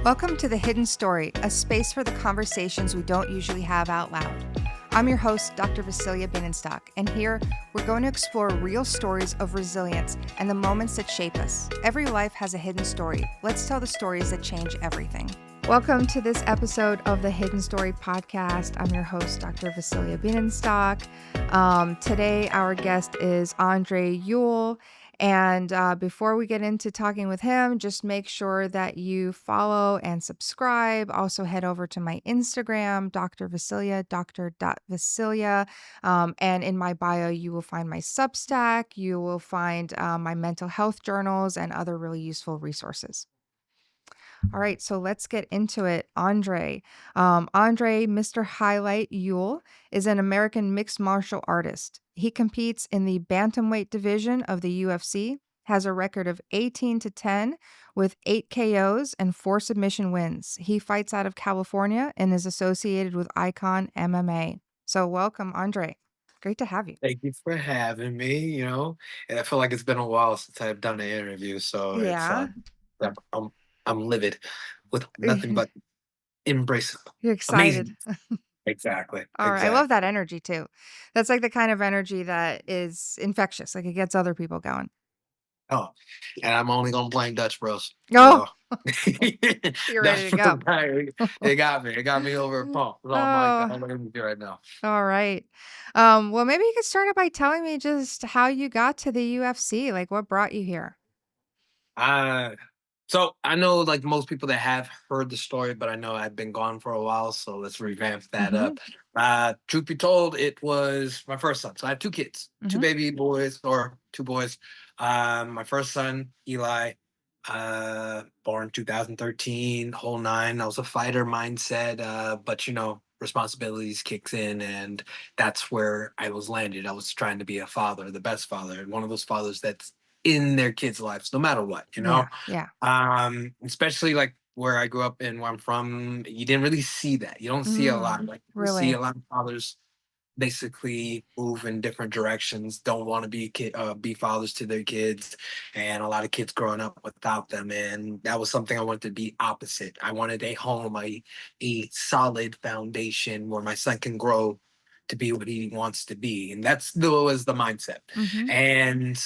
Welcome to The Hidden Story, a space for the conversations we don't usually have out loud. I'm your host, Dr. Vasilia Binnenstock, and here we're going to explore real stories of resilience and the moments that shape us. Every life has a hidden story. Let's tell the stories that change everything. Welcome to this episode of the Hidden Story podcast. I'm your host, Dr. Vasilia Binnenstock. Today, our guest is Andre Ewell. And before we get into talking with him, just make sure that you follow and subscribe. Also, head over to my Instagram, Dr. Vasilia, Dr.Vasilia. And in my bio, you will find my Substack. You will find my mental health journals and other really useful resources. All right, so let's get into it. Andre, Mr. Highlight Ewell, is an American mixed martial artist. He competes in the bantamweight division of the UFC, has a record of 18-10 with 8 KOs and 4 submission wins. He fights out of California and is associated with Icon MMA. So welcome, Andre. Great to have you. Thank you for having me. And I feel like it's been a while since I've done an interview, so Yeah. I'm I'm, I'm livid with nothing but embrace. You're excited. Amazing. Exactly. All right. I love Exactly. that energy too. That's like the kind of energy that is infectious. Like it gets other people going. Oh, and I'm only gonna blame Dutch Bros. Oh, So you're ready to Dutch go. Bros, they got me. They got me over a pump. So I'm like, Oh, I'm looking at you right now. all right. Well, maybe you could start out by telling me just how you got to the UFC. Like what brought you here? Uh so I know like most people that have heard the story, but I know I've been gone for a while, so let's revamp that Mm-hmm. up. Truth be told, it was my first son. So I have two kids, two Mm-hmm. baby boys or two boys. My first son, Eli, born 2013, whole nine. I was a fighter mindset, but responsibilities kicks in, and that's where I was landed. I was trying to be a father, the best father, and one of those fathers that's in their kids' lives, no matter what. Yeah. Yeah. Especially like where I grew up and where I'm from, you didn't really see that. You don't see a lot. Like you see Really? a lot of fathers basically move in different directions, don't want to be fathers to their kids, and a lot of kids growing up without them. And that was something I wanted to be opposite. I wanted a home, a solid foundation where my son can grow to be what he wants to be. And was the mindset. Mm-hmm. And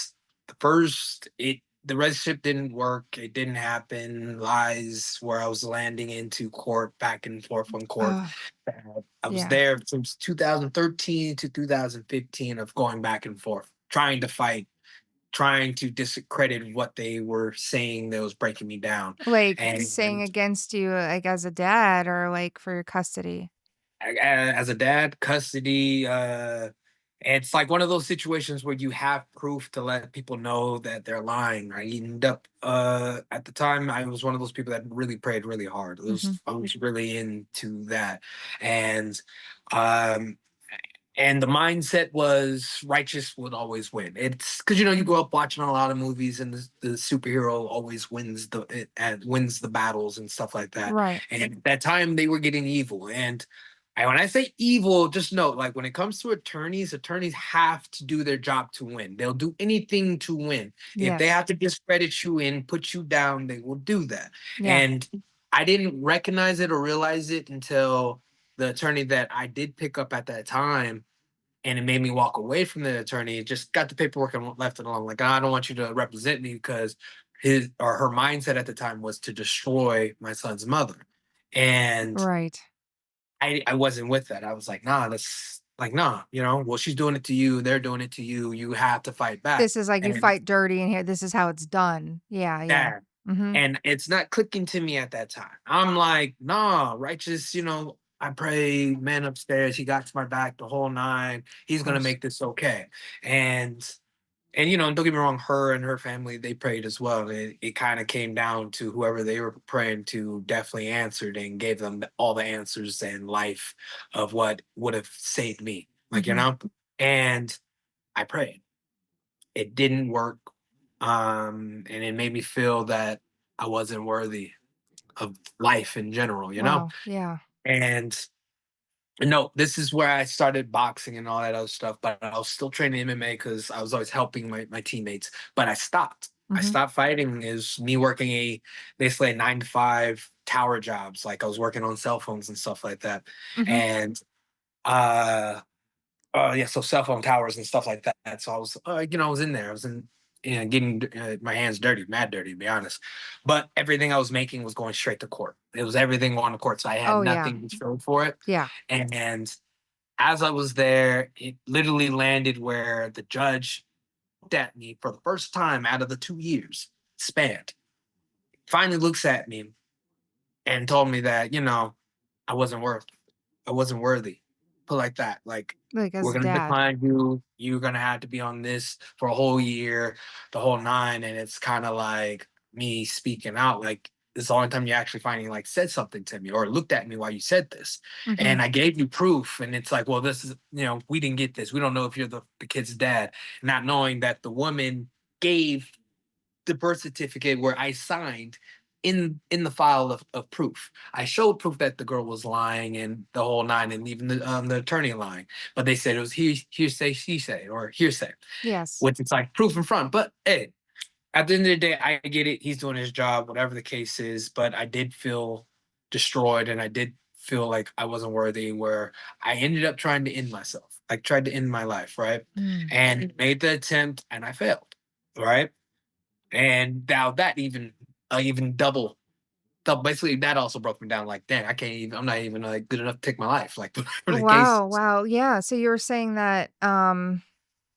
the relationship didn't work. It didn't happen. Lies where I was landing into court, back and forth on court. Oh, I was yeah. there since 2013 to 2015 of going back and forth, trying to fight, trying to discredit what they were saying that was breaking me down. Like saying And against you, like as a dad or like for your custody. as a dad, custody, it's like one of those situations where you have proof to let people know that they're lying. I end up at the time I was one of those people that really prayed really hard. Mm-hmm. I was really into that. And um and the mindset was righteous would always win. It's because you grow up watching a lot of movies, and the superhero always wins the battles and stuff like that. Right. And at that time, they were getting evil. And when I say evil, just note like when it comes to attorneys have to do their job to win. They'll do anything to win. If they Yes. have to discredit you and put you down, they will do that. Yeah. And I didn't recognize it or realize it until the attorney that I did pick up at that time, and it made me walk away from the attorney. Just got the paperwork and left it alone. Like, I don't want you to represent me, because his or her mindset at the time was to destroy my son's mother. And Right. I wasn't with that. I was like, nah, that's like, nah, well, she's doing it to you, they're doing it to you. You have to fight back. This is like you And fight dirty and here this is how it's done. Yeah, yeah. yeah. Mhm. And it's not clicking to me at that time. I'm like, nah, righteous, I pray, man upstairs, he got to my back the whole nine. Of He's gonna course. make this okay. And don't get me wrong, her and her family, they prayed as well. It kind of came down to whoever they were praying to definitely answered and gave them all the answers and life of what would have saved me. Like, Mhm. and I prayed. It didn't work. And it made me feel that I wasn't worthy of life in general. Wow. Yeah. And no, this is where I started boxing and all that other stuff, but I was still training MMA because I was always helping my teammates, but I stopped. I Mhm. stopped fighting is me working basically a 9 to 5 tower jobs. Like I was working on cell phones and stuff like that. Mhm. And uh yeah, so cell phone towers and stuff like that. So I was, I was in there. I was in, getting my hands dirty, mad dirty, to be honest. But everything I was making was going straight to court. It was everything on the court, so I had Oh, yeah. nothing to show for it. Yeah. And as I was there, it literally landed where the judge looked at me for the first time out of the 2 years spanned. Finally looks at me and told me that, I wasn't worth I wasn't worthy. Put like that. Like, Like, we're as a gonna dad. decline you. You're gonna have to be on this for a whole year, the whole nine. And it's kind of like me speaking out. Like, this is the only time you actually finally like said something to me or looked at me while you said this. Mhm. And I gave you proof. And it's like, well, this is, we didn't get this. We don't know if you're the kid's dad. Not knowing that the woman gave the birth certificate where I signed in the file of proof. I showed proof that the girl was lying and the whole nine, and even the attorney lying. But they said it was hearsay, she say, or hearsay, Yes. which it's like proof in front. But hey, at the end of the day, I get it. He's doing his job, whatever the case is. But I did feel destroyed, and I did feel like I wasn't worthy. Where I ended up trying to end myself, like tried to end my life, right? Mm. And made the attempt, and I failed, right? And now that even double basically that also broke me down like, "Damn, I can't even I'm not even, like, good enough to take my life," like, whatever the case Wow, is. wow, yeah, so you were saying that,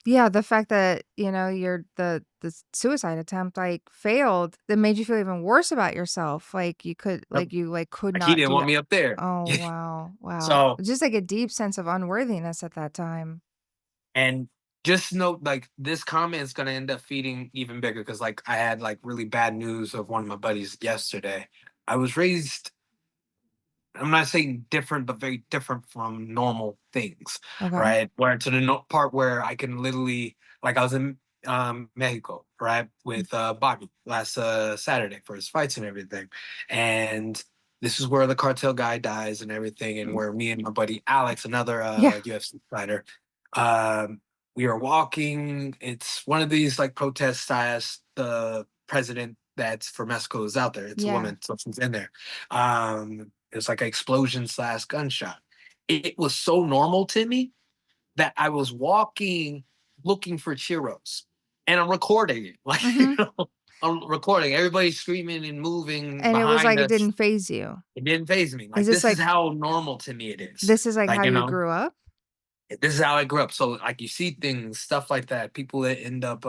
yeah, the fact that, your the suicide attempt, like, failed, that made you feel even worse about yourself, like, Yep. you could Like, he not didn't do want that. me up there. Oh, wow, wow. So Just, like, a deep sense of unworthiness at that time. and just note, like, this comment is gonna end up feeding even bigger because, like, I had, like, really bad news of one of my buddies yesterday. I was raised I'm not saying different, but very different from normal things, Okay. right? Where to the part where I can literally, like, I was in Mexico, right, Mm. with Bobby last Saturday for his fights and everything, and this is where the cartel guy dies and everything, and Mm. where me and my buddy Alex, another Yeah, UFC fighter, um, we are walking. It's one of these like protests as the president that's for Mexico is out there. It's a yeah. woman, so she's in there. It's like an explosion slash gunshot. It was so normal to me that I was walking looking for churros and I'm recording it. Like, Mhm. I'm recording. Everybody's screaming and moving And it was behind like it us. didn't phase you. It didn't phase me. Is Like, this this is like how normal to me it is. this is like Like, how you grew up? this is how I grew up. So like you see things, stuff like that. People that end up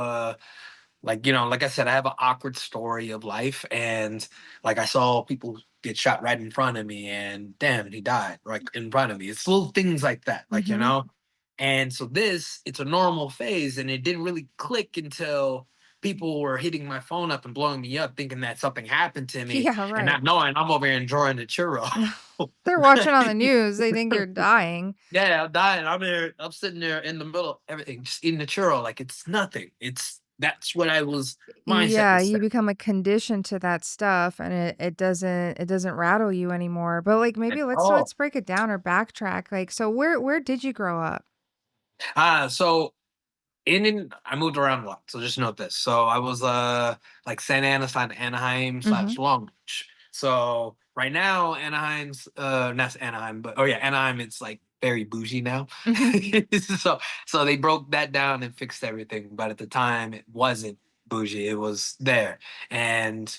like, like I said, I have an awkward story of life, and like I saw people get shot right in front of me, and damn, he died right in front of me. It's little things like that, like, Mhm. and so it's a normal phase, and it didn't really click until people were hitting my phone up and blowing me up, thinking that something happened to me, Yeah, and right. not knowing I'm over here enjoying the churro. They're watching on the news, they think you're dying. Yeah, I'm dying. I'm sitting there in the middle of everything, just eating a churro like it's nothing. That's what I was mindset Yeah, was you set become, like, conditioned to that stuff, and it doesn't rattle you anymore, but, like, at maybe let's all. break it down or backtrack, like, so where did you grow up? So I moved around a lot. So just note this. So I was like Santa Ana slash Anaheim slash Mhm, Long Beach. So right now Anaheim's not Anaheim, but oh yeah, Anaheim it's like very bougie now. mhm. so they broke that down and fixed everything. But at the time it wasn't bougie. It was there. And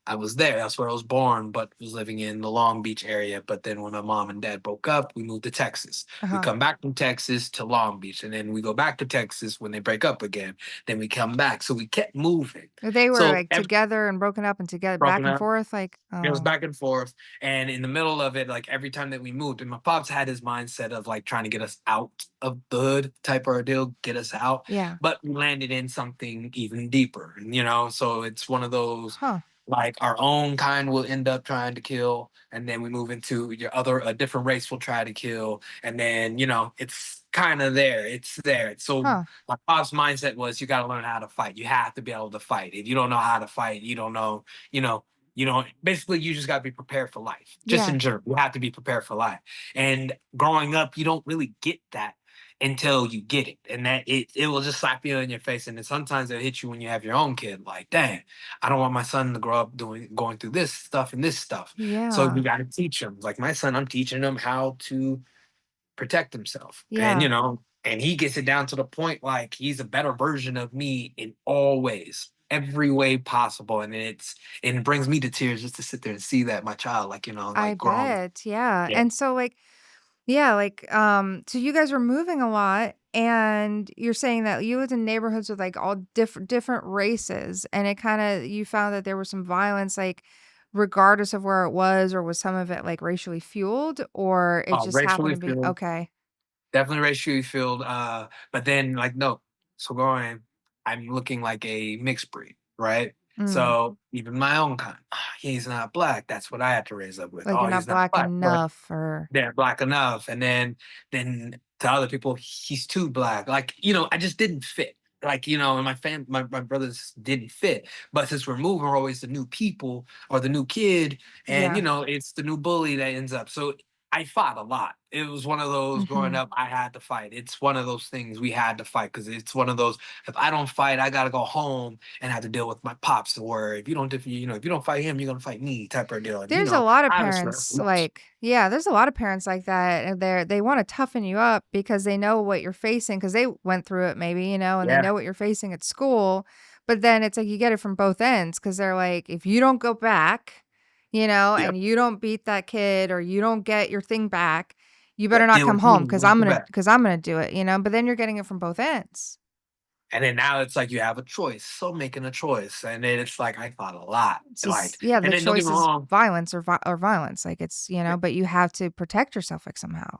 I was there. That's where I was born, but was living in the Long Beach area. But then when my mom and dad broke up, we moved to Texas. We Uh-huh. come back from Texas to Long Beach, and then we go back to Texas when they break up again. Then we come back. So we kept moving. They were, So like, together and broken up and together back broken and up. forth, like, It was oh, back and forth. And in the middle of it, like every time that we moved, and my pops had his mindset of like trying to get us out of the hood type of deal, get us out. yeah. But we landed in something even deeper. And so it's one of those Huh, like our own kind will end up trying to kill, and then we move into a different race will try to kill, and then it's kind of there. It's there. So huh. my pop's mindset was you got to learn how to fight. You have to be able to fight. If you don't know how to fight, you don't know, you know, basically you just got to be prepared for life. Just Yeah. in general, you have to be prepared for life. And growing up, you don't really get that. until you get it. And that it will just slap you in your face. And then sometimes it'll hit you when you have your own kid, like, dang, I don't want my son to grow up going through this stuff and this stuff. So Yeah. you gotta teach him. Like my son, I'm teaching him how to protect himself. And Yeah. and he gets it down to the point like he's a better version of me in all ways, every way possible. And it brings me to tears just to sit there and see that my child, like, I like growing. bet. Yeah. Yeah. And so like yeah, like so you guys were moving a lot and you're saying that you lived in neighborhoods with like all different races and it kind of you found that there was some violence like regardless of where it was or was some of it like racially fueled or it just happened Racially to be filled. okay. Definitely racially filled, but then, like, no. So going I'm looking like a mixed breed, right? Mm. So even my own kind, he's not black. That's what I had to raise up with. Like Oh, you're he's not not black black. But enough or they're black enough. And then to other people, he's too black. Like, I just didn't fit. Like, and my brothers didn't fit. But since we're moving, we're always the new people or the new kid, and yeah. it's the new bully that ends up. So I fought a lot. It was one of those growing Mhm. up, I had to fight. It's one of those things we had to fight because it's one of those, if I don't fight, I gotta go home and have to deal with my pops, or if you don't fight him, you're gonna fight me type of deal. And There's a lot of I was parents like yeah, there's a lot of parents like that, and they wanna toughen you up because they know what you're facing because they went through it maybe, and they yeah. know what you're facing at school, but then it's like you get it from both ends because 'cause they're like, "If you don't go back, Yep. and you don't beat that kid or you don't get your thing back, you better Yep, not deal come with me home when because you I'm come gonna back. because I'm gonna do it," but then you're getting it from both ends. And then now it's like you have a choice. So making a choice. And then it's like I thought a lot. It's Like, just yeah, and the then don't get choice me is wrong. violence or violence, like, Yeah. but you have to protect yourself, like, somehow.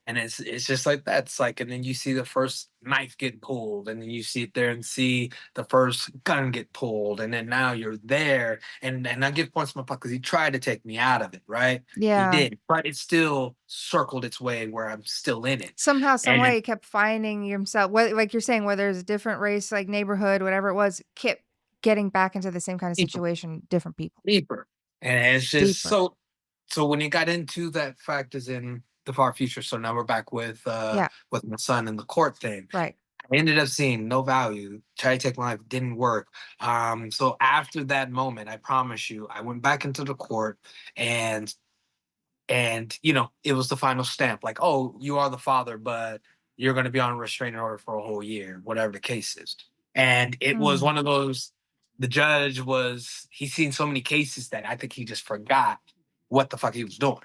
And it's just like that. It's like, and then you see the first knife get pulled, and then you sit there and see the first gun get pulled, and then now you're there. And I give points to my pop because he tried to take me out of it, right? He Yeah. did, but it still circled its way where I'm still in it. Somehow, some way, And he kept finding himself whether like you're saying, whether it's a different race, like, neighborhood, whatever it was, kept getting back into the same kinda deeper, situation, different people. deeper. And it's just Deeper. so when you got into that fact is in the far future, so now we're back Yeah, with my son and the court thing. right. I ended up seeing no value. Tried to take my life, didn't work. So after that moment, I promise you, I went back into the court and it was the final stamp, like, oh, you are the father, but you're gonna be on a restraining order for a whole year, whatever the case is. And it was Mm. one of those, the judge he's seen so many cases that I think he just forgot what the fuck he was doing.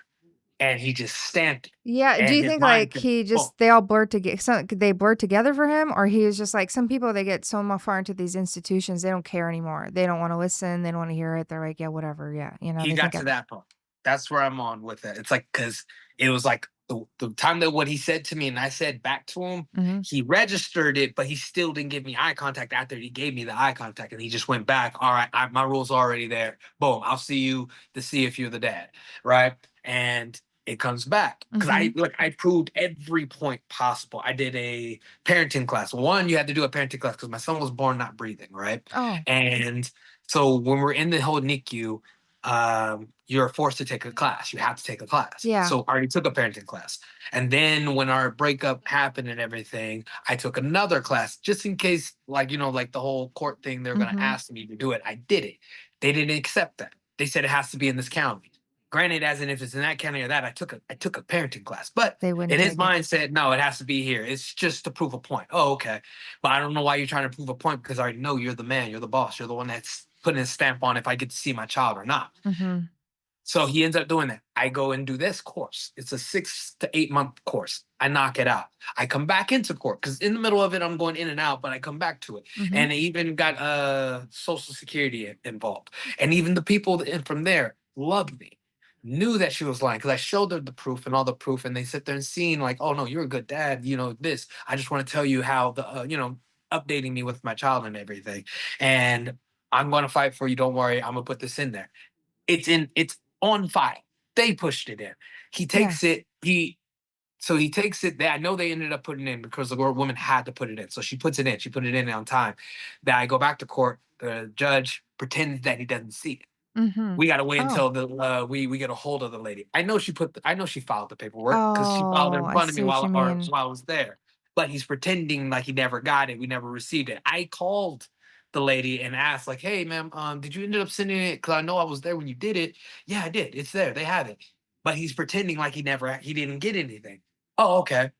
And he just stamped it. Yeah, do And you his think, mind like, said, he boom. just they all blurred together? They blurred together for him, or he was just like some people, they get so far into these institutions, they don't care anymore. They don't wanna listen, they don't wanna hear it, they're like, "Yeah, whatever, yeah," He they got think to every that point. That's where I'm on with it. It's like because it was like the time that what he said to me and I said back to him, Mhm. he registered it, but he still didn't give me eye contact after he gave me the eye contact, and he just went back. All right, my rule's already there. Boom, I'll see you to see if you're the dad, right? And it comes back because Mhm. I proved every point possible. I did a parenting class. One, you had to do a parenting class because my son was born not breathing, right? Oh, And so when we're in the whole NICU, you're forced to take a class. You have to take a class. yeah. So I already took a parenting class. And then when our breakup happened and everything, I took another class just in case, like, like the whole court thing, they're going to Mhm. ask me to do it. I did it. They didn't accept that. They said it has to be in this county. Granted, as in if it's in that county or that, I took a parenting class. But They wouldn't in his take it. mind said, no, it has to be here. It's just to prove a point. Oh, okay. But I don't know why you're trying to prove a point because I already know you're the man, you're the boss, you're the one that's putting his stamp on if I get to see my child or not. Mhm. So he ends up doing that. I go and do this course. It's a 6 to 8 month course. I knock it out. I come back into court because in the middle of it, I'm going in and out, but I come back to it. Mhm. And I even got Social Security involved. And even the people from there loved me, knew that she was lying because I showed them the proof and all the proof. And they sit there and seeing, like, oh, no, you're a good dad. This. I just want to tell you how updating me with my child and everything. And I'm going to fight for you. Don't worry. I'm going to put this in there. It's on file. They pushed it in. He Yeah. takes it. He takes it. I know they ended up putting it in because the woman had to put it in. So she puts it in. She put it in on time. That I go back to court. The judge pretends that he doesn't see it. Mhm. We got to wait Oh. until we get a hold of the lady. I know she filed the paperwork because she filed it Oh, in I front of me see what you while mean. I was there. but he's pretending like he never got it. We never received it. I called the lady and asked, like, "Hey, ma'am, did you end up sending it? Because I know I was there when you did it." "Yeah, I did. It's there. They have it." But he's pretending like he didn't get anything. "Oh, okay."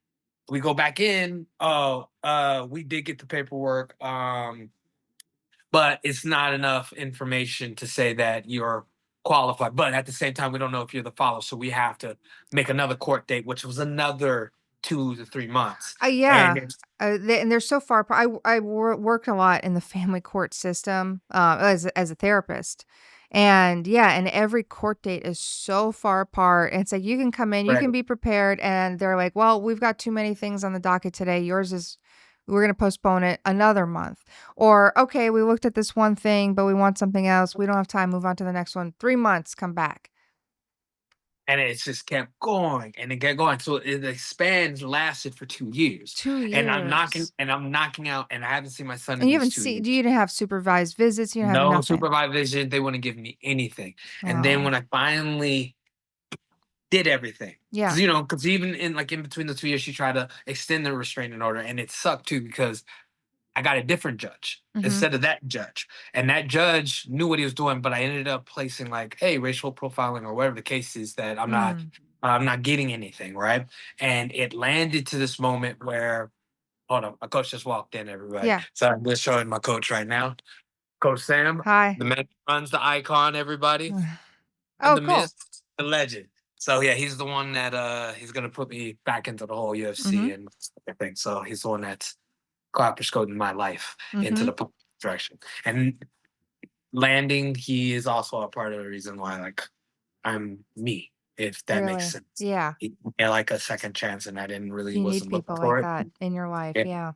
We go back in. "Oh, we did get the paperwork. But it's not enough information to say that you're qualified. But at the same time, we don't know if you're the father, so we have to make another court date, which was another 2 to 3 months." And Yeah, and they're so far apart. Worked a lot in the family court system, as a therapist, and yeah, and every court date is so far apart. And it's like you can come in, you right. can be prepared, and they're like, "Well, we've got too many things on the docket today. Yours is we're gonna postpone it another month." Or, "Okay, we looked at this one thing, but we want something else. We don't have time. Move on to the next one. 3 months, come back." And it's just kept going and it kept going. So the span lasted for 2 years. 2 And years. I'm knocking out, and I haven't seen my son in And you these haven't two seen years. you didn't have supervised visits, you didn't have No nothing. supervision, they wouldn't give me anything. And then Oh, when I finally did everything. yeah. Because even in between the 2 years, she tried to extend the restraining order, and it sucked too because I got a different judge Mhm. instead of that judge, and that judge knew what he was doing. But I ended up placing like, "Hey, racial profiling," or whatever the case is, that Mm. I'm not getting anything right. And it landed to this moment where, hold on, my coach just walked in, everybody. Yeah. So I'm just showing my coach right now, Coach Sam, Hi. the man who runs the icon, everybody. Oh, The cool. myth, the legend. So yeah, he's the one that he's gonna put me back into the whole UFC Mhm. and everything. So he's the one that's copperscoding my life into Mhm. the positive direction. And landing, he is also a part of the reason why, like, I'm me, if that makes Really? sense. Yeah. He gave me like a second chance, and I didn't really You need wasn't looking people like for that it. in your life, Yeah. yeah.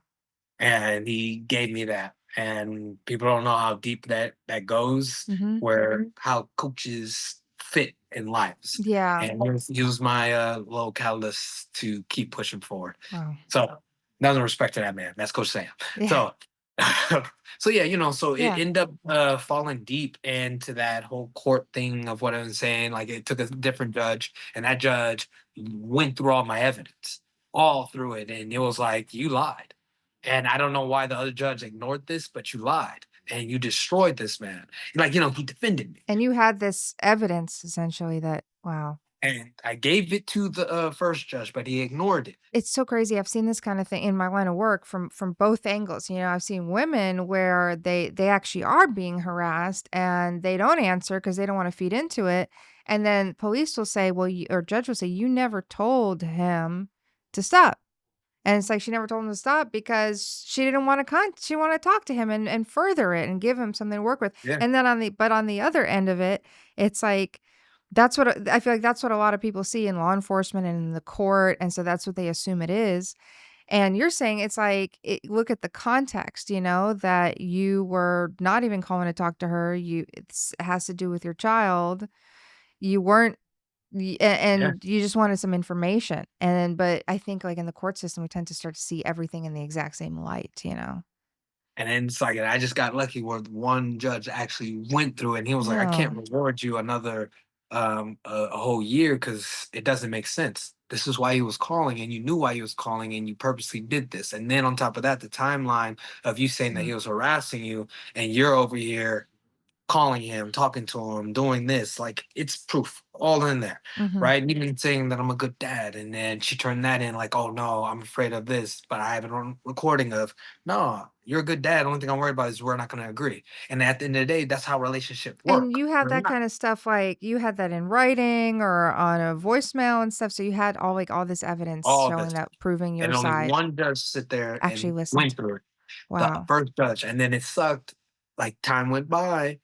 And he gave me that. And people don't know how deep that goes, Mhm. where how coaches fit in lives. Yeah. And he was my little catalyst to keep pushing forward. Wow. So nothing respect to that man. That's Coach Sam. Yeah. So so yeah, so it Yeah. ended up falling deep into that whole court thing of what I was saying. Like, it took a different judge, and that judge went through all my evidence, all through it, and it was like, "You lied." And I don't know why the other judge ignored this, but you lied and you destroyed this man. Like, he defended me. And you had this evidence essentially that wow. And I gave it to the first judge, but he ignored it. It's so crazy. I've seen this kind of thing in my line of work from both angles. I've seen women where they actually are being harassed and they don't answer because they don't want to feed into it. And then police will say, well, or judge will say, you never told him to stop. And it's like she never told him to stop because she didn't wanna she wanna talk to him and further it and give him something to work with. Yeah. And then on the other end of it, it's like that's what I feel like that's what a lot of people see in law enforcement and in the court, and so that's what they assume it is. And you're saying it's like, look at the context, that you were not even calling to talk to her. It has to do with your child. You weren't Yeah. and you just wanted some information, and but I think, like, in the court system, we tend to start to see everything in the exact same light. And then it's like, I just got lucky where one judge actually went through it, and he was like, "I can't Oh, reward you another a whole year because it doesn't make sense. This is why he was calling, and you knew why he was calling, and you purposely did this. And then on top of that, the timeline of you saying that mm, he was harassing you, and you're over here calling him, talking to him, doing this, like, it's proof all in there, mhm. right? And even saying that I'm a good dad, and then she turned that in like, "Oh no, I'm afraid of this, but I have it on recording of, no, you're a good dad. Only thing I'm worried about is we're not going to agree." And at the end of the day, that's how relationships And work. you had They're that not kinda stuff, like, you had that in writing or on a voicemail and stuff, so you had all this evidence all showing this, that proving your and only side one judge sit there actually and listened. went through it, the Wow. first judge. And then it sucked. Like, time went by,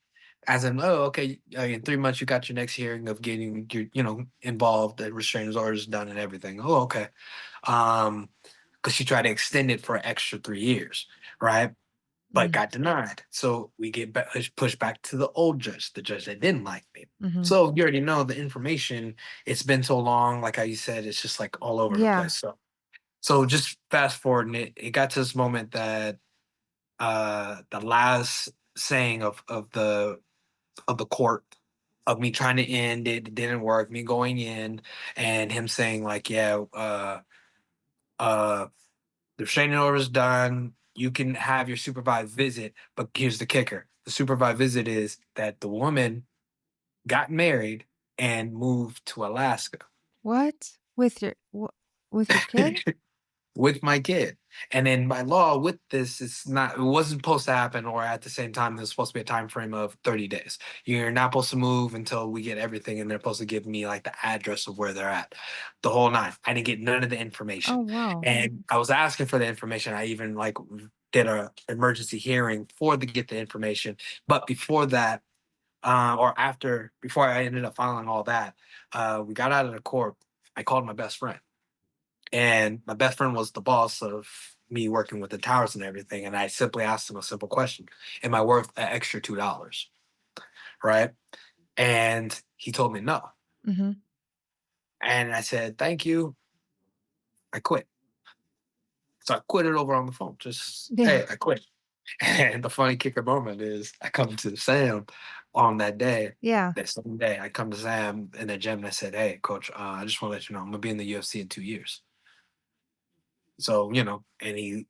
as in, "Oh, okay, in 3 months you got your next hearing of getting your, involved, the restraining orders done and everything." "Oh, okay." Because she tried to extend it for an extra 3 years, right? But Mm, got denied. So we get pushed back to the old judge, the judge that didn't like me. mhm. So you already know the information. It's been so long, like how you said, it's just like all over the Yeah. place. So just fast forward, and it got to this moment that the last saying of the court, of me trying to end it, it didn't work, me going in, and him saying like, "Yeah, uh The restraining order is done. You can have your supervised visit, but here's the kicker: the supervised visit is that the woman got married and moved to Alaska. What? With your kid? With my kid. And then by law, with this, it wasn't supposed to happen, or at the same time, there's supposed to be a time frame of 30 days. You're not supposed to move until we get everything, and they're supposed to give me like the address of where they're at. The whole nine. I didn't get none of the Oh, information. wow. And I was asking for the information. I even like did a emergency hearing for to get the information. But before that, or after before I ended up filing all that, we got out of the court. I called my best friend, and my best friend was the boss of me working with the towers and everything. And I simply asked him a simple question: am I worth an extra $2? Right? And he told me no. Mhm. And I said, thank you. I quit. So I quit it over on the phone. Just, Yeah. hey, I quit. And the funny kicker moment is I come to Sam on that day, Yeah. that same day. I come to Sam in the gym and I said, hey, coach, I just want to let you know I'm going to be in the UFC in 2 years. So, and he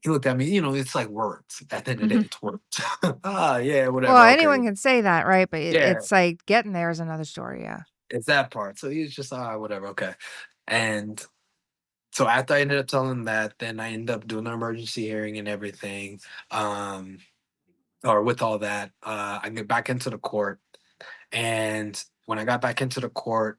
looked at me, it's like words. At the end of the day, Mhm. it's words. Ah, yeah, Well, whatever. Okay. anyone can say that, right? But Yeah, it's like getting there is another story, yeah. it's that part. So he was just, whatever. Okay. And so after I ended up telling him that, then I ended up doing an emergency hearing and everything. Um, or with all that, I get back into the court. And when I got back into the court,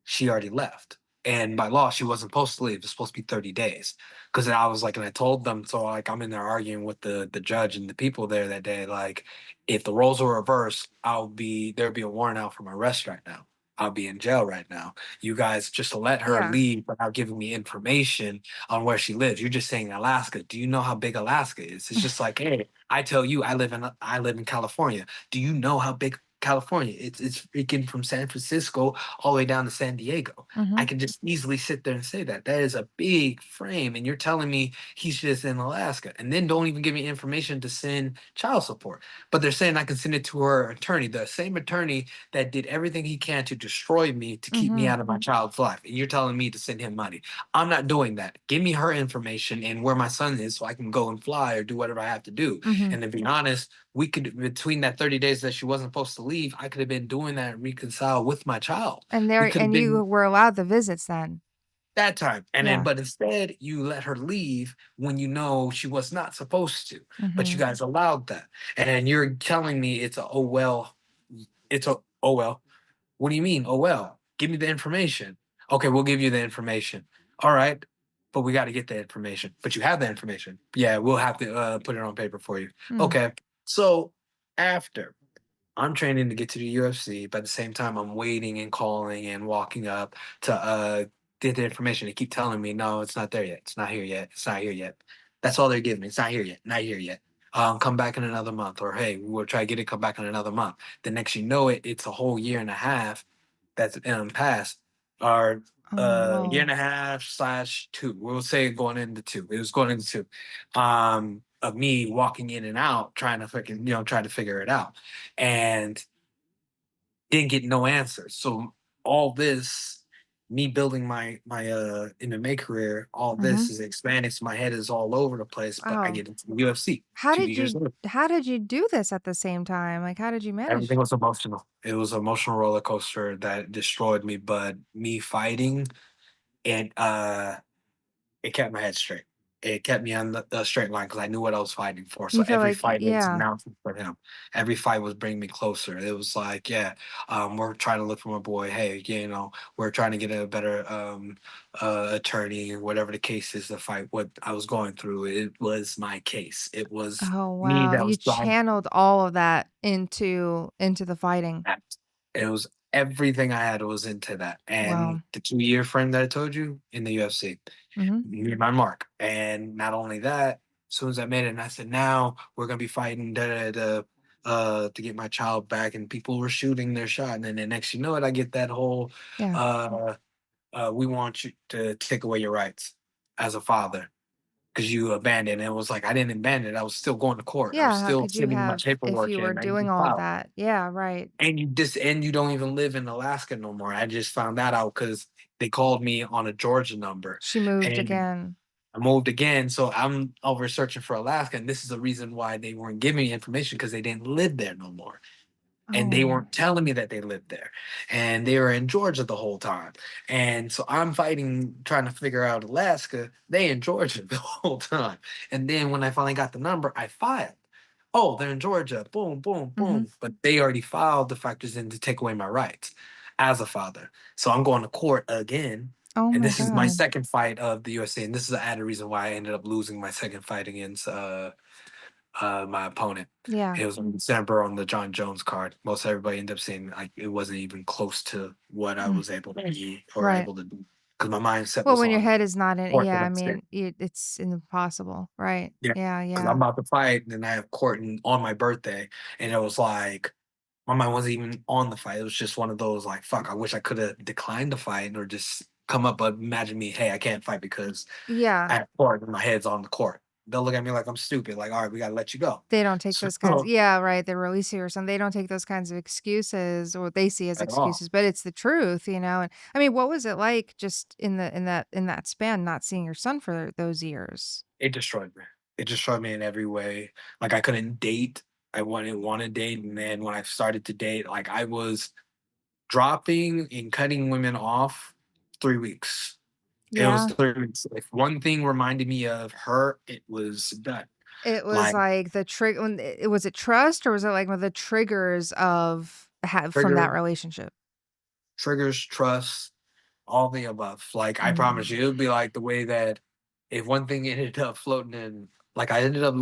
she already left. And by law, she wasn't supposed to leave. It's supposed to be 30 days. Because I was like, and I told them, so like I'm in there arguing with the judge and the people there that day, like, if the roles were reversed, there'd be a warrant out for my arrest right now. I'll be in jail right now. You guys just let her Yeah. leave without giving me information on where she lives. You're just saying Alaska. Do you know how big Alaska is? It's just like, hey, I tell you, I live in California. Do you know how big California? It's freaking from San Francisco all the way down to San Diego. I Mhm. can just easily sit there and say that. That is a big frame. And you're telling me he's just in Alaska. And then don't even give me information to send child support. But they're saying I can send it to her attorney, the same attorney that did everything he can to destroy me to keep me Mhm. out of my child's life. And you're telling me to send him money. I'm not doing that. Give me her information and where my son is so I can go and fly or do whatever I have to do. Mhm. And to be honest, we could, between that 30 days that she wasn't supposed to leave, I could have been doing that and reconcile with my child. We could have And you been were allowed the visits then? that time. And then, Yeah. but instead, you let her leave when you know she was not supposed to, but you Mhm. guys allowed that. And you're telling me it's a, oh, well. What do you mean? Oh, well, give me the information. Okay, we'll give you the information. All right. But we got to get the information. But you have the information. Yeah, we'll have to put it on paper for you. Mm. Okay. So after I'm training to get to the UFC, but at the same time, I'm waiting and calling and walking up to get the information. They keep telling me, no, it's not there yet. It's not here yet. It's not here yet. That's all they're giving me. It's not here yet. Not here yet. Come back in another month, or hey, we'll try to get it. Come back in another month. The next you know it, it's a whole year and a half that's passed, or Oh, year and no. a half slash two. We'll say going into two. It was going into two. Of me walking in and out, trying to trying to figure it out, and didn't get no answers. So all this, me building my MMA career, all this Mhm. is expanding. So my head is all over the place. But I Wow. get into the UFC How 2 did years you later. how did you do this at the same time? Like, how did you manage? Everything was emotional. It was an emotional roller coaster that destroyed me. But me fighting and it kept my head straight. It kept me on the straight line because I knew what I was fighting for. So You feel every like fight was a yeah. mountain for him. Every fight was bringing me closer. It was like, yeah, we're trying to look for my boy. Hey, we're trying to get a better attorney, whatever the case is. The fight, what I was going through, it was my case. It was Oh, me wow. that You was driving channeled all of that into the fighting. that. It was everything I had was into that. And Wow. the 2 year frame that I told you in the UFC. Mhm. Made my mark. And not only that, as soon as I made it, and I said, now we're gonna be fighting to get my child back, and people were shooting their shot. And then the next you know it, I get that whole Yeah. uh we want you to take away your rights as a father because you abandoned. And it was like I didn't abandon it. I was still going to court. I was Yeah, how still could you sending my have if paperwork you were in. I doing even all of filed. that? Yeah, right. And you don't even live in Alaska no more. I just found that out because they called me on a Georgia number. She moved And again. I moved again, so I'm over searching for Alaska, and this is the reason why they weren't giving me information because they didn't live there no more. And they Oh. weren't telling me that they lived there. And they were in Georgia the whole time. And so I'm fighting, trying to figure out Alaska. They in Georgia the whole time. And then when I finally got the number, I filed. Oh, they're in Georgia. Boom, boom, Mhm. boom. But they already filed the factors in to take away my rights as a father. So I'm going to court again. Oh And my this is my god. second fight of the USA. And this is the added reason why I ended up losing my second fight against my opponent. Yeah. It was in December on the John Jones card. Most everybody ended up saying like it wasn't even close to what I Mm. was able to be or Right. able to do because my mindset Well, was when your on head is not in, yeah, I Orthodox state. mean, it's impossible, right? Yeah, Yeah, because yeah. I'm about to fight, and then I have court on my birthday, and it was like my mind wasn't even on the fight. It was just one of those like, fuck, I wish I could have declined the fight or just come up. But imagine me, hey, I can't fight because I Yeah. have court and my head's on the court. They'll look at me like I'm stupid. Like, all right, we gotta let you go. They don't take So those kinds, yeah, right, they release you or something, they don't take those kinds of excuses or what they see as at all. excuses, but it's the truth, and I mean, what was it like just in that span not seeing your son for those years? It destroyed me. It destroyed me in every way. Like, I couldn't date. I wouldn't wanna date, and then when I started to date, like, I was dropping and cutting women off 3 weeks. It was Yeah? 3 weeks. If one thing reminded me of her, it was that. It was Like, like the trigger when it was it trust or was it like one of the triggers of have from that trigger relationship? triggers, trust, all the above. Like, I promise Mm. you, it would be like the way that if one thing ended up floating in like, I ended up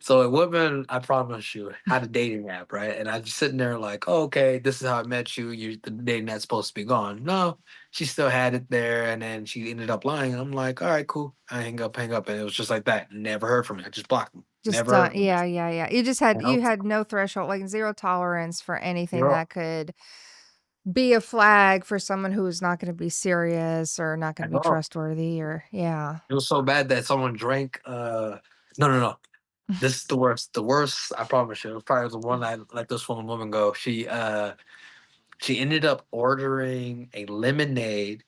so a woman, I promise you, had a dating app, right? And I'm just sitting there like, "Oh, okay, this is how I met you. You the dating app's supposed to be gone." No, she still had it there, and then she ended up lying. I'm like, "Alright, cool." I hang up, and it was just like that. Never heard from her. I just blocked them. Just Never done, heard from her. yeah, yeah, yeah. You know? You had no threshold, like, 0 tolerance for anything Zero that could be a flag for someone who is not gonna be serious or not gonna at be all. trustworthy or yeah. It was so bad that someone drank, no, no, no. This is the worst. The worst, I promise you, it was probably the one I let this woman go. She ended up ordering a lemonade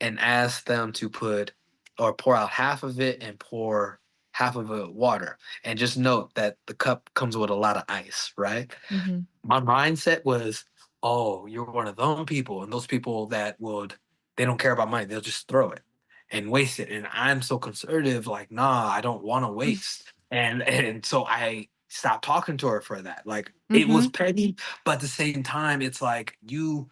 and asked them to put or pour out half of it and pour half of it water. And just note that the cup comes with a lot of ice, right? Mhm. My mindset was, "Oh, you're one of them people, and those people that they don't care about money. They'll just throw it and waste it." And I'm so conservative, like, "Nah, I don't want to waste." And so I stopped talking to her for that. Like, it was Mhm. petty, but at the same time, it's like you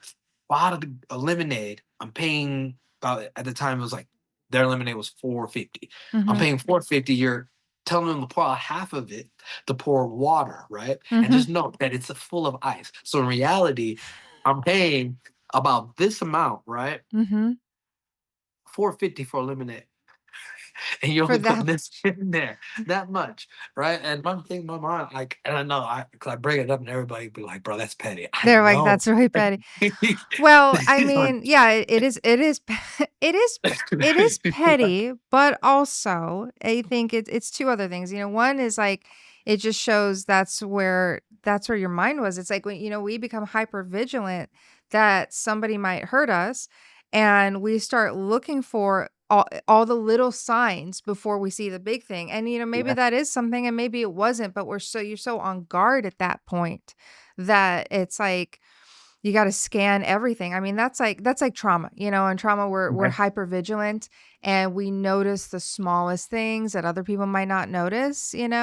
bought a lemonade. I'm paying about at the time it was like their lemonade was 4.50. I'm Mhm. paying 4.50. You're telling them to pour out half of it to pour water, right? And Mhm. just note that it's full of ice. So in reality, I'm paying about this amount, right? Mhm. 4.50 for a lemonade. And you're For only that putting this much. in there, that much, right? And one thing, my mind, like, and I know, because I bring it up, and everybody be like, "Bro, that's petty." I They're like, know. "That's really petty." Well, I Like, mean, yeah, it is it is it is petty, but also I think it's 2 other things, one is, like, it just shows that's where your mind was. It's like when, we become hyper vigilant that somebody might hurt us, and we start looking for all the little signs before we see the big thing, and, maybe yeah, that is something and maybe it wasn't, but you're so on guard at that point that it's like you gotta scan everything. I mean, that's like trauma, in trauma, we're okay. hyper vigilant and we notice the smallest things that other people might not notice, and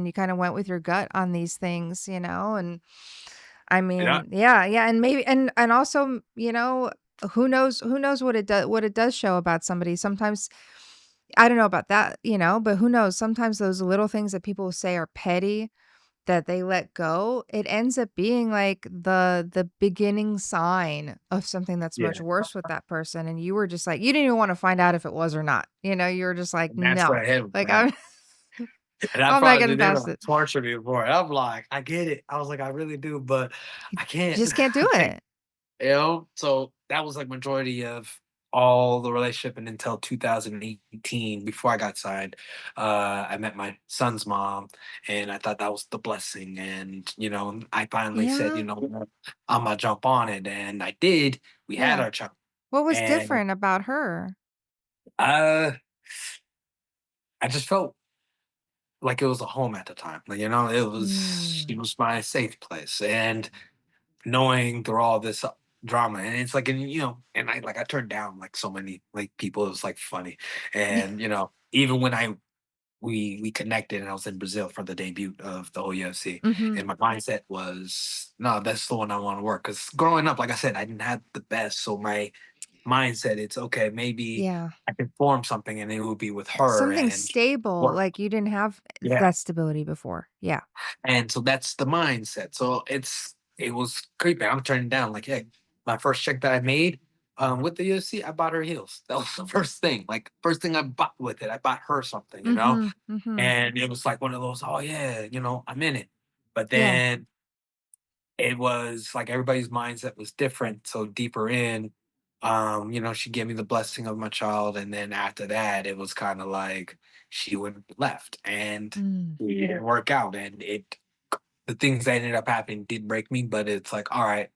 you kinda went with your gut on these things, and I Yeah, mean, yeah, yeah, and maybe and also, who knows what it does show about somebody. Sometimes I don't know about that, but who knows? Sometimes those little things that people say are petty that they let go, it ends up being like the beginning sign of something that's much yeah, worse with that person, and you were just like you didn't even wanna find out if it was or not, you were just like, and that's "No." where I hit 'em, Like, man. I'm And I I'm not promise you, getting they past were it. torture me before. And I'm like, I get it. I was like, I really do, but You I can't. just can't do Like, it. so that was like majority of all the relationship and until 2018 before I got signed. I met my son's mom and I thought that was the blessing. And, I finally said, Yeah, what, I'm gonna jump on it. And I did. We had yeah. our child. What was And different about her? Uh, I just felt like it was a home at the time. Like, it was Mm. it was my safe place, and knowing through all this drama, and it's like, and I turned down like so many like people. It was like funny, and even when I we connected and I was in Brazil for the debut of the whole UFC, Mhm. and my mindset was, no, that's the one I want to work. Because growing up, like I said, I didn't have the best, so my mindset, it's okay, maybe Yeah. I could form something and it would be with her Something and stable, work. like, you didn't have Yeah. that stability before. Yeah. And so that's the mindset. So it was creepy. I'm turning down like, hey, my first check that I made with the UFC, I bought her heels. That was the first thing. Like first thing I bought with it, I bought her something. Mhm, mhm. And it was like one of those, oh yeah, I'm in it. But Yeah. then it was like everybody's mindset was different. So deeper in, she gave me the blessing of my child. And then after that, it was kind of like she went left and Mm. we didn't work out. And the things that ended up happening did break me, but it's like, all right,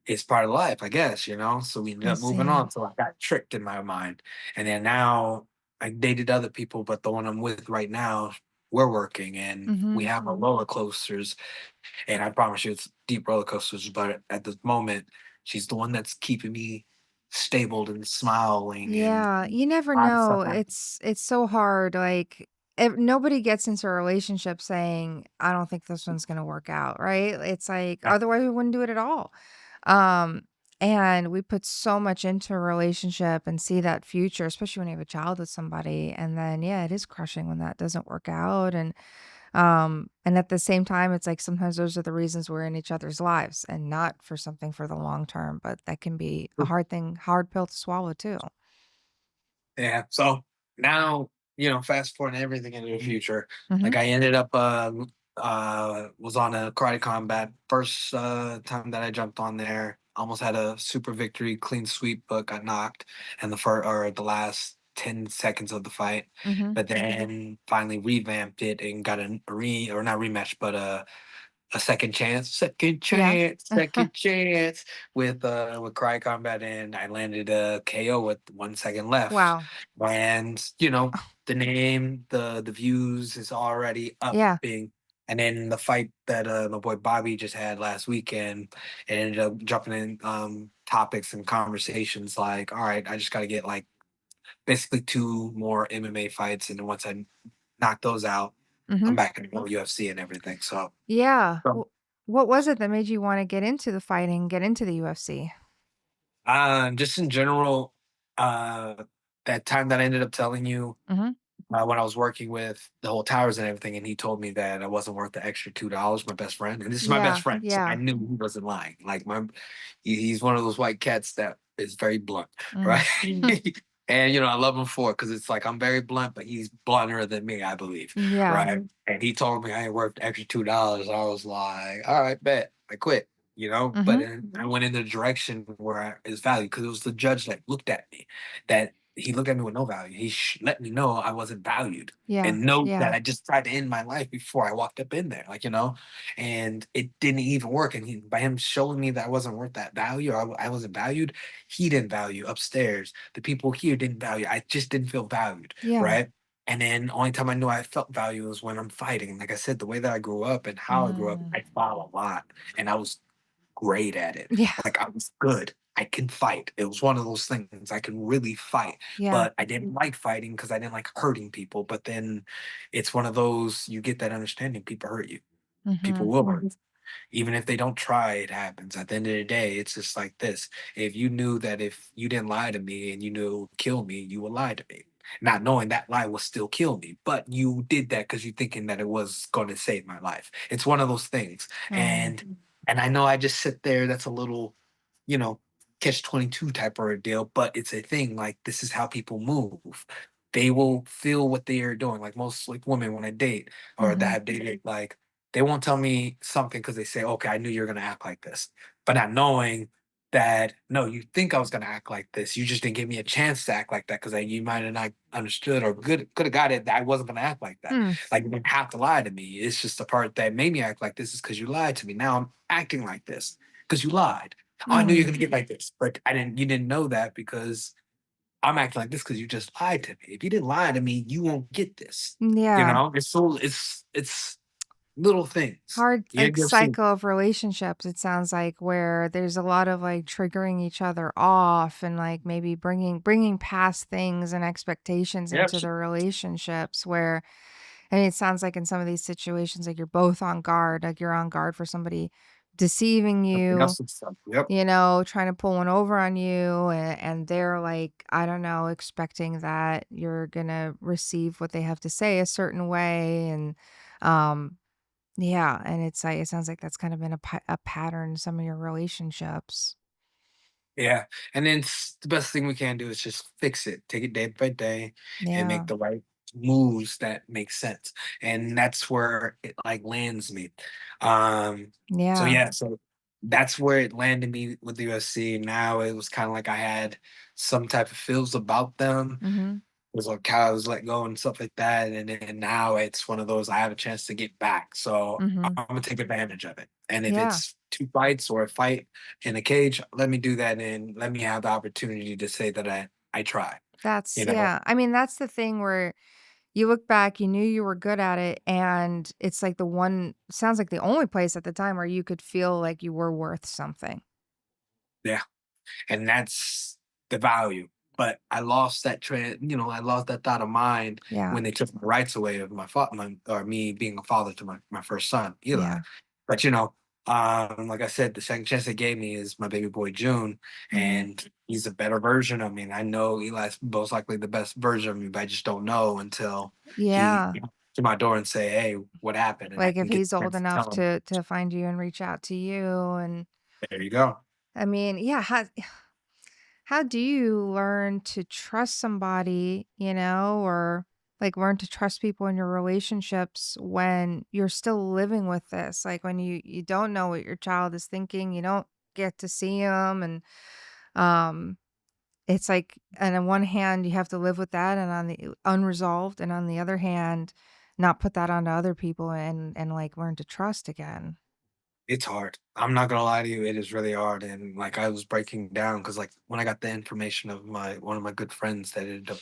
it's part of life, I guess. So we ended I up moving see. on. So I got tricked in my mind. And then now I dated other people, but the one I'm with right now, we're working and we Mhm. have our roller coasters. And I promise you it's deep roller coasters, but at the moment, she's the one that's keeping me stable and smiling and Yeah, you never a lot of stuff know. happening. It's so hard, like, if nobody gets into a relationship saying, "I don't think this one's gonna work out," right? It's like, Yeah. otherwise we wouldn't do it at all. Um, and we put so much into a relationship and see that future, especially when you have a child with somebody, and then, yeah, it is crushing when that doesn't work out, and at the same time, it's like sometimes those are the reasons we're in each other's lives and not for something for the long term, but that can be a hard pill to swallow too. Yeah. So now, fast forward everything into the future. Like Mhm. I ended up was on a karate combat. First time that I jumped on there, almost had a super victory, clean sweep, but got knocked in the first or the last 10 seconds of the fight. Mhm. But then finally revamped it and got a or not rematch, but a Yeah. second chance with Cry Combat, and I landed a KO with 1 second left. Wow. And the name, the views is already Yeah. upping. And then the fight that my boy Bobby just had last weekend, it ended up jumping in topics and conversations like, all right, I just gotta get like basically two more MMA fights, and then once I knock those out, I'm Mhm. back in the UFC and everything. Yeah. So What was it that made you wanna get into the fighting, get into the UFC? Just in general, uh, that time that I ended up telling you, Mhm. when I was working with the whole towers and everything, and he told me that I wasn't worth the extra $2, my best friend, and this is my best Yeah, friend, so I yeah. knew he wasn't lying. Like he's one of those white cats that is very blunt, Mm. right? And I love him for it because it's like I'm very blunt, but he's blunter than me, I believe, Yeah. right? And he told me I ain't worth the extra $2. I was like, all right, bet, I quit. But Mhm. then I went in the direction where is value because it was the judge that looked at me, that he looked at me with no value. He let me know I wasn't valued Yeah, and know that yeah, I just tried to end my life before I walked up in there, and it didn't even work. And by him showing me that I wasn't worth that value, or I wasn't valued, he didn't value upstairs. The people here didn't value. I just didn't feel valued, yeah. right? And then only time I knew I felt value was when I'm fighting. Like I said, the way that I grew up and how I grew up, Mm. I fought a lot, and I was great at it. Yeah, Like I was good. I can fight. It was one of those things I can really fight. yeah. But I didn't like fighting because I didn't like hurting people. But then it's one of those, you get that understanding. People hurt you. People Mhm. will hurt you. Even if they don't try, it happens. At the end of the day, it's just like this. If you knew that if you didn't lie to me and you knew it would kill me, you would lie to me. Not knowing that lie will still kill me. But you did that because you're thinking that it was going to save my life. It's one of those things. Mm. And I know I just sit there, that's a little, you know, catch 22 type of a deal, but it's a thing. Like this is how people move. They will feel what they are doing. Like most like women when I date or that Mhm. have dated, like they won't tell me something because they say, okay, I knew you were gonna act like this. But not knowing that, no, you think I was gonna act like this. You just didn't give me a chance to act like that because you might have not understood or could have got it that I wasn't gonna act like that. Hmm. Like you didn't have to lie to me. It's just the part that made me act like this is because you lied to me. Now I'm acting like this because you lied. Oh, I knew you were Mm. gonna get like this, but I didn't. You didn't know that because I'm acting like this because you just lied to me. If you didn't lie to me, you won't get this. You Yeah. know, it's little things. Hard, You like, end up seeing cycle of relationships, it sounds like, where there's a lot of, like, triggering each other off and, like, maybe bringing past things and expectations yep, into the relationships where I mean, it sounds like in some of these situations, like, you're both on guard, like, you're on guard for somebody deceiving something you, else and stuff. Yep. trying to pull one over on you, and they're, like, I don't know, expecting that you're gonna receive what they have to say a certain way, and, um yeah, and it's like it sounds like that's kind of been a pattern in some of your relationships. Yeah, and then the best thing we can do is just fix it. Take it day by day, and make Yeah. the right moves that make sense. And that's where it like lands me. So Yeah. yeah, so that's where it landed me with the USC. Now it was kind of like I had some type of feels about them. Mhm. Was like how I was let go and stuff like that, and now it's one of those I have a chance to get back, so I'm Mhm. gonna take advantage of it. And if Yeah. it's 2 fights or a fight in a cage, let me do that and let me have the opportunity to say that I try, That's you know? yeah. I mean, that's the thing where you look back, you knew you were good at it, and it's like the one sounds like the only place at the time where you could feel like you were worth something. Yeah, and that's the value. But I lost that I lost that thought of mind Yeah. when they took my rights away of my or me being a father to my first son, Eli. Yeah. But like I said, the second chance they gave me is my baby boy June, Mhm. and he's a better version of me. And I know Eli's most likely the best version of me, but I just don't know until he Yeah. to my door and say, "Hey, what happened?" And I Like, if can get he's the old chance to enough tell him, to find you and reach out to you, and "There you go." I mean, yeah, how do you learn to trust somebody, or like learn to trust people in your relationships when you're still living with this? Like when you don't know what your child is thinking, you don't get to see them, and um it's like, and on one hand you have to live with that and on the unresolved, and on the other hand not put that onto other people and like learn to trust again. It's hard. I'm not gonna lie to you, it is really hard, and, like, I was breaking down because, like, when I got the information of my one of my good friends that ended up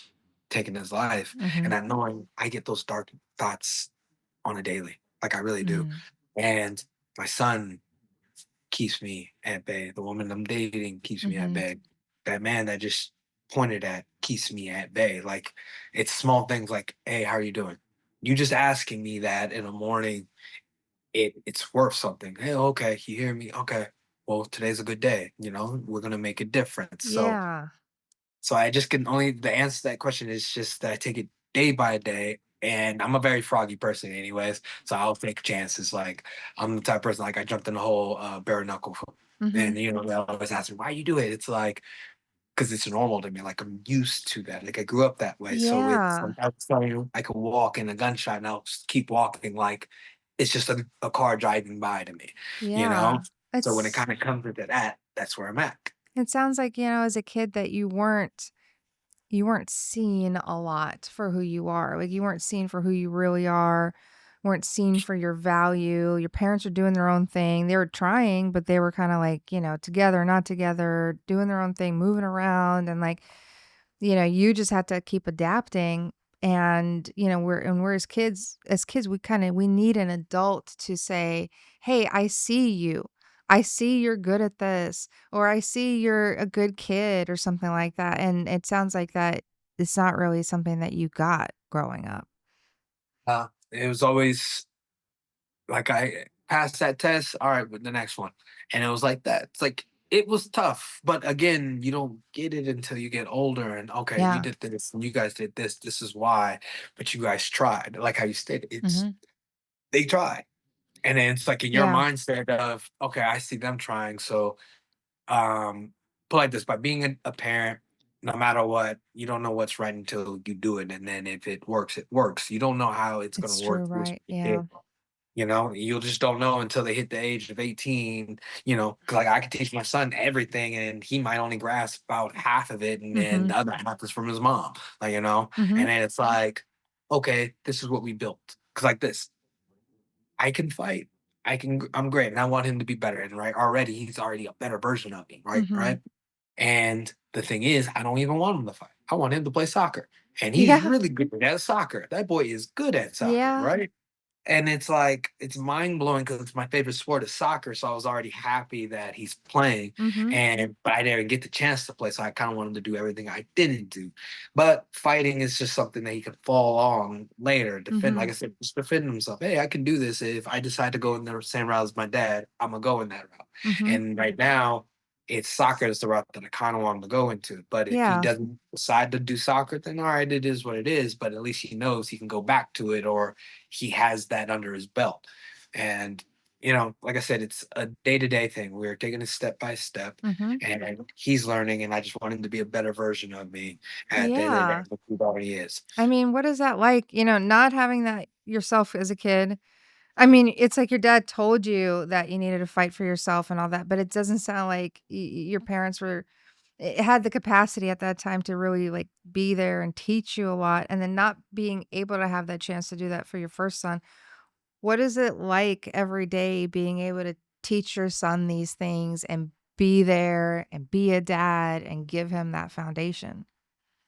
taking his life, and Mhm. that knowing I get those dark thoughts on a daily, like, I really do, Mhm. and my son keeps me at bay, the woman I'm dating keeps me at Mhm. bay, that man that just pointed at keeps me at bay, like, it's small things like, "Hey, how are you doing?" You just asking me that in the morning it's worth something. Hey, okay, you hear me? Okay. Well, today's a good day, we're gonna make a difference. Yeah. So I just can only the answer to that question is just that I take it day by day. And I'm a very froggy person anyways, so I'll take chances. Like I'm the type of person like I jumped in the whole bare knuckle Mhm. and they always ask me why you do it. It's like because it's normal to me. Like I'm used to that. Like I grew up that way. So it's like Yeah. I was telling you, I could walk in a gunshot and I'll just keep walking like it's just a car driving by to me, you know? Yeah. So when it It's kind of comes to that, that's where I'm at. it sounds like, as a kid that you weren't seen a lot for who you are. Like you weren't seen for who you really are, weren't seen for your value. Your parents are doing their own thing. They were trying, but they were kind of like, together, not together, doing their own thing, moving around, and like you just had to keep adapting. And we're as kids we need an adult to say, "Hey, I see you. I see you're good at this," or "I see you're a good kid," or something like that. And it sounds like that it's not really something that you got growing up. It was always like I passed that test. All right, with the next one. And it was like that. It's like it was tough, but again, you don't get it until you get older. And okay, you Yeah. did this and you guys did this. This is why. But you guys tried. Like how you stated, it's Mhm. they tried. And then it's like in your Yeah. mindset of, okay, I see them trying. So put like this by being a parent, no matter what, you don't know what's right until you do it. And then if it works, it works. You don't know how it's gonna It's work true, with right? your Yeah. kid. You just don't know until they hit the age of 18, 'cause like I could teach my son everything and he might only grasp about half of it and then Mhm. the other half is from his mom. Mhm. And then it's like, okay, this is what we built. Cause like this, I can fight. I'm great. And I want him to be better. And right already he's already a better version of me. Right. Mhm. Right. And The thing is, I don't even want him to fight. I want him to play soccer, and he's Yeah. really good at soccer. That boy is good at soccer, Yeah. right? And it's like it's mind blowing because it's my favorite sport is soccer. So I was already happy that he's playing, Mhm. and but I didn't get the chance to play, so I kind of wanted him to do everything I didn't do. But fighting is just something that he could fall on later, defend. Like Mhm. I said, just defend himself. Hey, I can do this. If I decide to go in the same route as my dad, I'm gonna go in that route. Mhm. And right now, it's soccer is the route that I kind of want him to go into. But if he Yeah. doesn't decide to do soccer, then all right, it is what it is. But at least he knows he can go back to it, or he has that under his belt. And like I said, it's a day-to-day thing. We're taking it step by step, Mhm. and he's learning, and I just want him to be a better version of me at the end of the day, Yeah. which he already is. I mean, what is that like, not having that yourself as a kid? I mean, it's like your dad told you that you needed to fight for yourself and all that, but it doesn't sound like your parents had the capacity at that time to really like be there and teach you a lot, and then not being able to have that chance to do that for your first son. What is it like every day being able to teach your son these things and be there and be a dad and give him that foundation?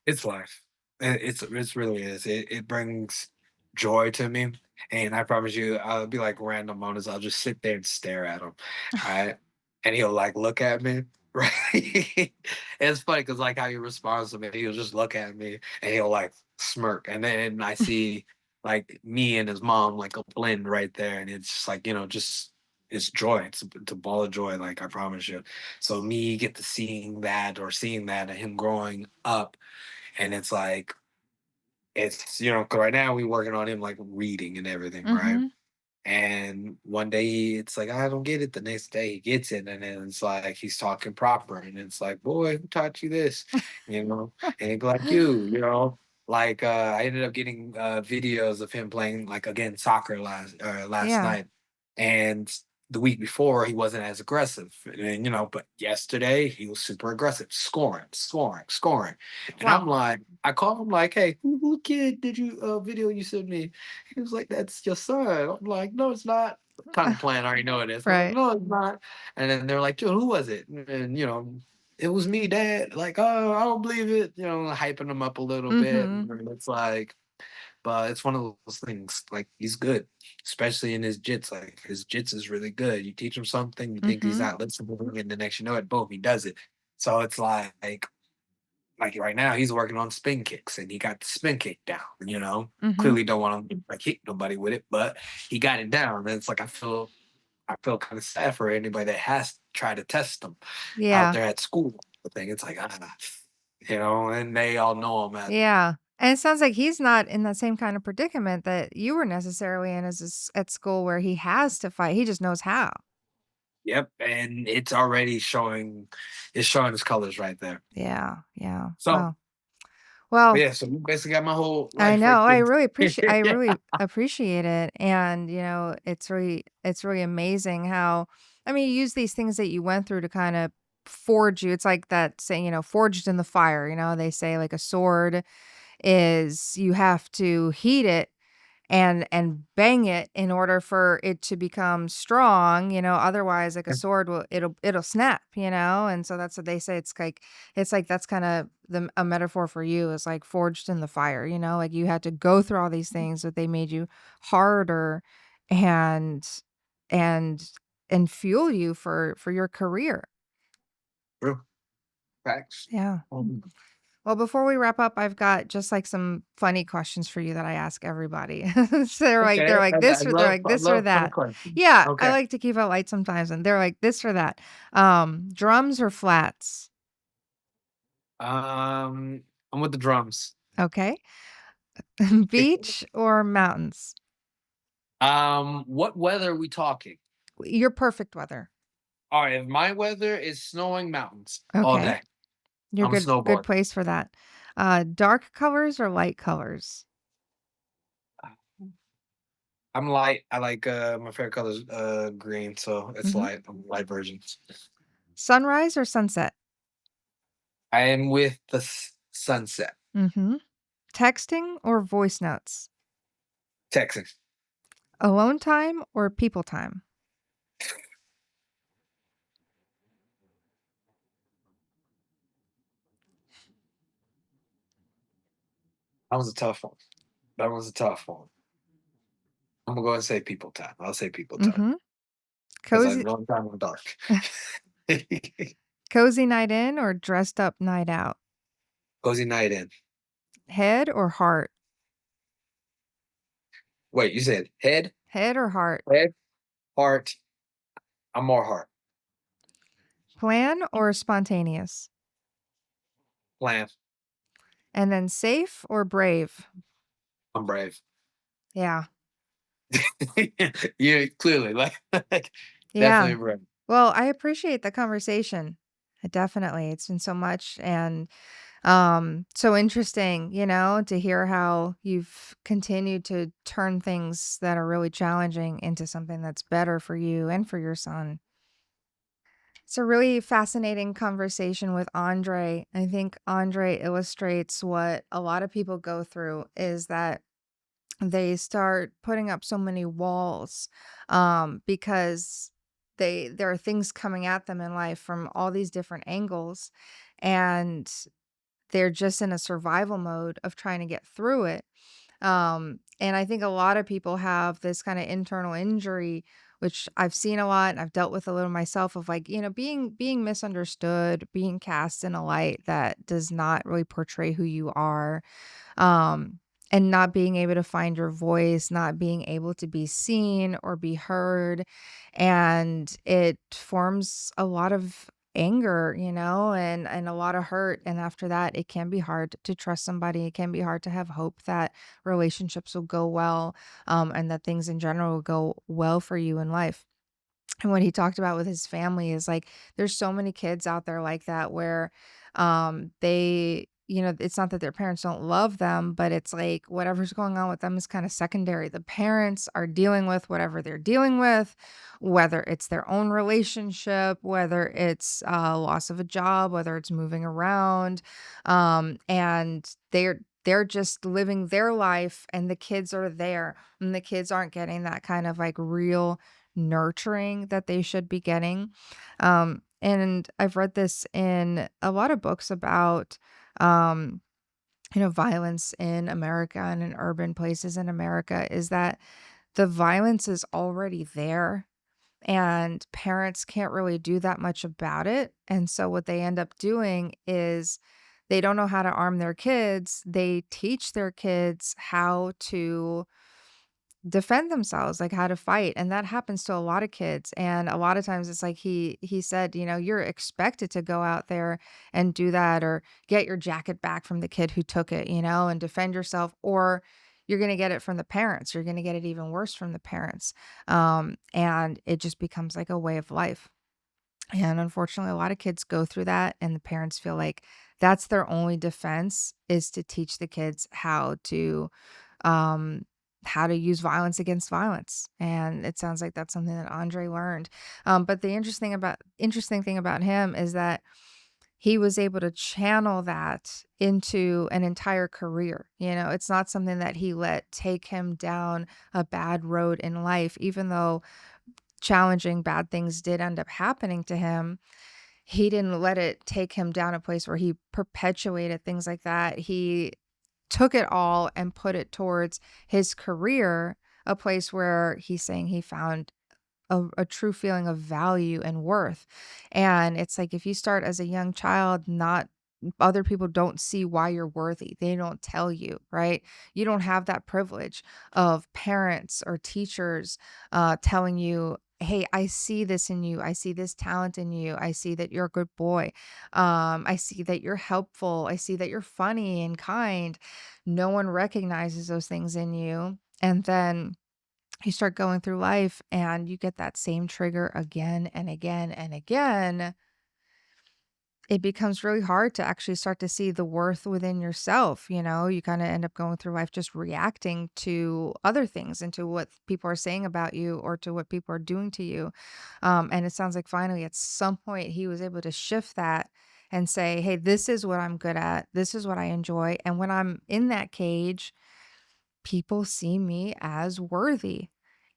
It's life. It's really is. It brings joy to me, and I promise you, I'll be like random moments. I'll just sit there and stare at him, right? And he'll like look at me, right? It's funny because like how he responds to me, he'll just look at me and he'll like smirk, and then I see like me and his mom like a blend right there, and it's just like just it's joy. It's a ball of joy. Like I promise you. So me get to seeing that and him growing up, and it's like, it's, 'cause right now we working on him like reading and everything, right? Mhm. And one day it's like, I don't get it. The next day he gets it. And then it's like he's talking proper. And it's like, boy, who taught you this? You know? And he'd be like, like I ended up getting videos of him playing like again soccer last Yeah. night. And the week before he wasn't as aggressive. And but yesterday he was super aggressive, scoring, scoring, scoring. And I'm Wow. like, I call him like, hey, who kid did you video you sent me? He was like, "That's your son." I'm like, "No, it's not." Kind of playing, I already know it is. I'm like, Right. "No, it's not." And then they're like, "Dude, who was it?" And it was me, Dad. Like, "Oh, I don't believe it." Hyping him up a little bit. Mhm. And it's like, but it's one of those things. Like, he's good, especially in his jits. Like, his jits is really good. You teach him something, you think he's Mhm. not listening, and the next you know it, boom, he does it. So it's like right now he's working on spin kicks and he got the spin kick down. Mhm. Clearly don't want to like hit nobody with it, but he got it down. And it's like I feel kind of sad for anybody that has tried to test them out Yeah. there at school. The thing, it's like and they all know him at. Yeah. And it sounds like he's not in that same kind of predicament that you were necessarily in at school where he has to fight. He just knows how. Yep, and it's showing his colors right there. Yeah. Yeah. So Wow. Well, yeah, so you basically got my whole I life right know. there. I really appreciate it. And, it's really amazing how I mean, you use these things that you went through to kind of forge you. It's like that saying, forged in the fire, they say like a sword is you have to heat it and bang it in order for it to become strong, otherwise like a sword it'll snap, and so that's what they say. It's like that's kind of a metaphor for you is like forged in the fire, like you had to go through all these things, but they made you harder and and and fuel you for your career. True. Facts. Yeah. Um, Well, before we wrap up, I've got just like some funny questions for you that I ask everybody. So they're like okay, they're I, like I this or they're love like I this or love funny that. questions. Yeah, I Okay. like to keep it light sometimes, and they're like this or that. Drums or flats? Um, I'm with the drums. Okay. Beach or mountains? What weather are we talking? Your perfect weather. All right, if my weather is snowing, mountains all Okay. day. You're I'm a good snowboard. place for that. Dark colors or light colors? I'm light. I like my favorite color is green, so it's Mhm. light. I'm light versions. Sunrise or sunset? I am with the sunset. Mhm. Texting or voice notes? Texas. Alone time or people time? That was a tough one. That was a tough one. I'm gonna go and say people time. I'll say people time Mhm. because I Cozy know I'm time in the dark. cozy night in or dressed up night out? Cozy night in. Head or heart? Wait, you said head, Head or heart? head, heart. I'm more heart. Plan or spontaneous? Plan. And then safe or brave? I'm brave. Yeah. Yeah, clearly, like Yeah. definitely brave. Well, I appreciate the conversation. Definitely. It's been so much and so interesting, to hear how you've continued to turn things that are really challenging into something that's better for you and for your son. It's a really fascinating conversation with Andre. I think Andre illustrates what a lot of people go through is that they start putting up so many walls because there are things coming at them in life from all these different angles, and they're just in a survival mode of trying to get through it. And I think a lot of people have this kind of internal injury, which I've seen a lot and I've dealt with a little myself of like, being misunderstood, being cast in a light that does not really portray who you are, um, and not being able to find your voice, not being able to be seen or be heard. And it forms a lot of anger, and a lot of hurt. And after that, it can be hard to trust somebody. It can be hard to have hope that relationships will go well, and that things in general will go well for you in life. And what he talked about with his family is like there's so many kids out there like that where they it's not that their parents don't love them, but it's like whatever's going on with them is kind of secondary. The parents are dealing with whatever they're dealing with, whether it's their own relationship, whether it's loss of a job, whether it's moving around, and they're just living their life and the kids are there and the kids aren't getting that kind of like real nurturing that they should be getting. And I've read this in a lot of books about, um, violence in America and in urban places in America is that the violence is already there and parents can't really do that much about it. And so what they end up doing is they don't know how to arm their kids. They teach their kids how to defend themselves, like how to fight, and that happens to a lot of kids, and a lot of times it's like he said, "You're expected to go out there and do that or get your jacket back from the kid who took it, and defend yourself, or you're gonna get it from the parents. You're gonna get it even worse from the parents." And it just becomes like a way of life. And unfortunately, a lot of kids go through that, and the parents feel like that's their only defense is to teach the kids um, how to use violence against violence. And it sounds like that's something that Andre learned. But the interesting thing about him is that he was able to channel that into an entire career. It's not something that he let take him down a bad road in life, even though challenging bad things did end up happening to him. He didn't let it take him down a place where he perpetuated things like that. He took it all and put it towards his career, a place where he's saying he found a true feeling of value and worth. And it's like if you start as a young child, not other people don't see why you're worthy. They don't tell you, right? You don't have that privilege of parents or teachers telling you, "Hey, I see this in you. I see this talent in you. I see that you're a good boy. I see that you're helpful. I see that you're funny and kind." No one recognizes those things in you. And then you start going through life and you get that same trigger again and again and again. It becomes really hard to actually start to see the worth within yourself. You kind of end up going through life just reacting to other things and to what people are saying about you or to what people are doing to you. And it sounds like finally at some point he was able to shift that and say, "Hey, this is what I'm good at. This is what I enjoy. And when I'm in that cage, people see me as worthy."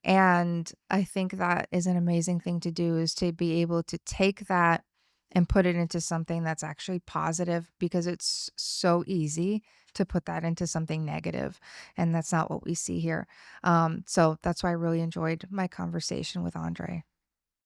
And I think that is an amazing thing to do is to be able to take that and put it into something that's actually positive, because it's so easy to put that into something negative, and that's not what we see here. So that's why I really enjoyed my conversation with Andre.